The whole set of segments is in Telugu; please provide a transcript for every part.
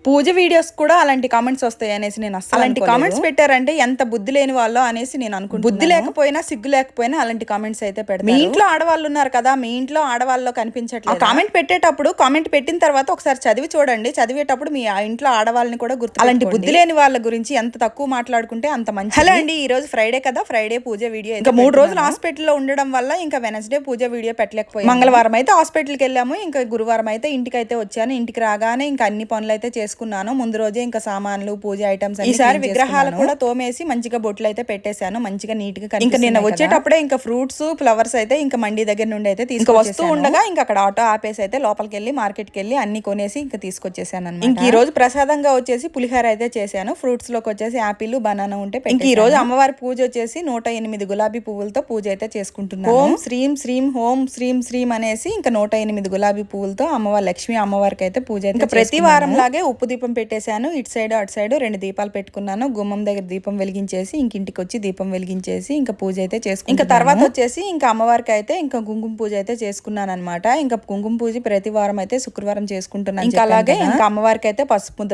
పూజ వీడియోస్ కూడా అలాంటి కామెంట్స్ వస్తాయి అనేసి నేను అసలు అలాంటి కామెంట్స్ పెట్టారంటే ఎంత బుద్ధి లేని వాళ్ళో అనేసి నేను అనుకుంటున్నాను. బుద్ధి లేకపోయినా సిగ్గు లేకపోయినా అలాంటి కామెంట్స్ అయితే పెడతారు. మీ ఇంట్లో ఆడవాళ్ళు ఉన్నారు కదా, మీ ఇంట్లో ఆడవాళ్ళు కనిపించట్లేదు. కామెంట్ పెట్టేటప్పుడు కామెంట్ పెట్టిన తర్వాత ఒకసారి చదివి చూడండి. చదివేటప్పుడు మీ ఇంట్లో ఆడవాళ్ళని కూడా గుర్తు. అలాంటి బుద్ధి లేని వాళ్ళ గురించి ఎంత తక్కువ మాట్లాడుకుంటే అంత మంచి. హలో అండి, ఈ రోజు ఫ్రైడే కదా, ఫ్రైడే పూజ వీడియో. ఇంకా 3 రోజులు హాస్పిటల్లో ఉండడం వల్ల ఇంకా వెనస్డే పూజ వీడియో పెట్టలేకపోయాను. మంగళవారం అయితే హాస్పిటల్కి వెళ్ళాము, ఇంకా గురువారం అయితే ఇంటికి అయితే వచ్చాను. ఇంటికి రాగానే ఇంకా అన్ని పనులు అయితే చేసుకున్నాను. ముందు రోజే ఇంకా సామాన్లు, పూజ ఐటమ్స్, ఈసారి విగ్రహాలు కూడా తోమేసి మంచిగా బొట్లు అయితే పెట్టేశాను, మంచిగా నీట్ గా. ఇంకా నేను వచ్చేటప్పుడే ఇంకా ఫ్రూట్స్, ఫ్లవర్స్ అయితే ఇంకా మండి దగ్గర నుండి అయితే వస్తూ ఉండగా ఇంకా అక్కడ ఆటో ఆపేసి అయితే లోపలికి వెళ్ళి మార్కెట్కి వెళ్ళి అన్ని కొనేసి ఇంకా తీసుకొచ్చేసాను అన్నమాట. ఇంక ఈ రోజు ప్రసాదంగా వచ్చేసి పులిహోర అయితే చేశాను. ఫ్రూట్స్ లోకి వచ్చేసి యాపిల్, బనానా ఉంటే. ఇంక ఈ రోజు అమ్మవారి పూజ వచ్చేసి 108 గులాబీ పువ్వులతో పూజ అయితే చేసుకుంటున్నాను. ఓం శ్రీం శ్రీం హోం శ్రీం శ్రీం అనేసి ఇంకా 108 గులాబీ పువ్వులతో అమ్మవారి లక్ష్మి అమ్మవారికి అయితే పూజ అయితే. ఇంకా ప్రతి వారం లాగే ఉప్పు దీపం పెట్టేశాను. ఇటు సైడ్ అటు సైడ్ 2 దీపాలు పెట్టుకున్నాను. గుమ్మం దగ్గర దీపం వెలిగించేసి ఇంక ఇంటికి వచ్చి దీపం వెలిగించేసి ఇంకా పూజ అయితే చేసుకున్నాను. ఇంకా తర్వాత వచ్చేసి ఇంకా అమ్మవారికి అయితే ఇంకా కుంకుమ పూజ అయితే చేసుకున్నాను అనమాట. ఇంకా కుంకుమ పూజ ప్రతి వారం అయితే శుక్రవారం చేసుకుంటున్నాను. ఇంకా అలాగే ఇంకా అమ్మవారికి అయితే పసుపు ముద్ద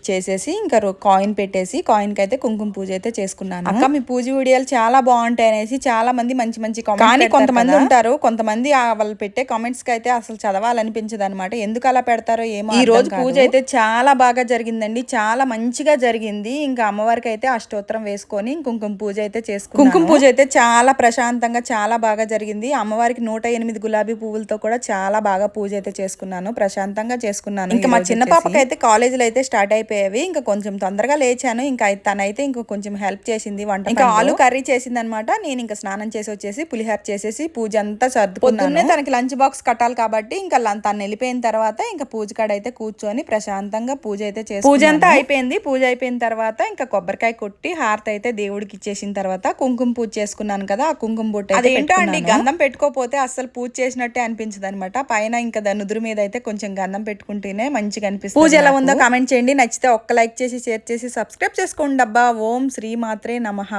చేసేసి ఇంకా కాయిన్ పెట్టేసి కాయిన్ కి అయితే కుంకుమ పూజ అయితే చేసుకున్నాను. అక్క మీ పూజ వీడియోలు చాలా బాగుంటాయి అనేసి చాలా మంది మంచి మంచి కామెంట్స్. కానీ కొంతమంది ఉంటారు, కొంతమంది వాళ్ళు పెట్టే కామెంట్స్ కి అయితే అసలు చదవాలనిపించదు అనమాట. ఎందుకు అలా పెడతారో ఏమో. ఈ రోజు పూజ అయితే చాలా బాగా జరిగిందండి, చాలా మంచిగా జరిగింది. ఇంకా అమ్మవారికి అయితే అష్టోత్తరం వేసుకొని కుంకుమ పూజ అయితే చేసుకున్నాను. కుంకుమ పూజ అయితే చాలా ప్రశాంతంగా చాలా బాగా జరిగింది. అమ్మవారికి 108 గులాబీ పువ్వులతో కూడా చాలా బాగా పూజ అయితే చేసుకున్నాను, ప్రశాంతంగా చేసుకున్నాను. ఇంకా మా చిన్న పాపకి అయితే కాలేజీలో అయితే స్టార్ట్ అయిపోయేవి. ఇంకా కొంచెం తొందరగా లేచాను. ఇంకా తనైతే ఇంకా కొంచెం హెల్ప్ చేసింది వంట. ఇంకా ఆలు కర్రీ చేసింది అనమాట. నేను ఇంకా స్నానం చేసి వచ్చేసి పులిహోర చేసేసి పూజ అంతా సర్దుకున్నాను. తనకి లంచ్ బాక్స్ కట్టాలి కాబట్టి ఇంకా తను వెళ్ళిపోయిన తర్వాత ఇంకా పూజ కాడ అయితే కూర్చొని ప్రశాంతంగా పూజ అయితే చేసి పూజ అంతా అయిపోయింది. పూజ అయిపోయిన తర్వాత ఇంకా కొబ్బరికాయ కొట్టి హారతి అయితే దేవుడికి ఇచ్చేసిన తర్వాత కుంకుమ పూజ చేసుకున్నాను కదా, ఆ కుంకుమ బొట్టు అదేంటో అండి, గంధం పెట్టుకోపోతే అసలు పూజ చేసినట్టే అనిపించదు అనమాట. పైన ఇంకా నుదురు మీద అయితే కొంచెం గంధం పెట్టుకుంటేనే మంచిగా అనిపిస్తుంది. పూజ ఎలా ఉందో కామెంట్ చేయండి. నచ్చితే ఒక్క లైక్ చేసి షేర్ చేసి సబ్స్క్రైబ్ చేసుకోండి అబ్బా. ఓం శ్రీ మాత్రే నమః.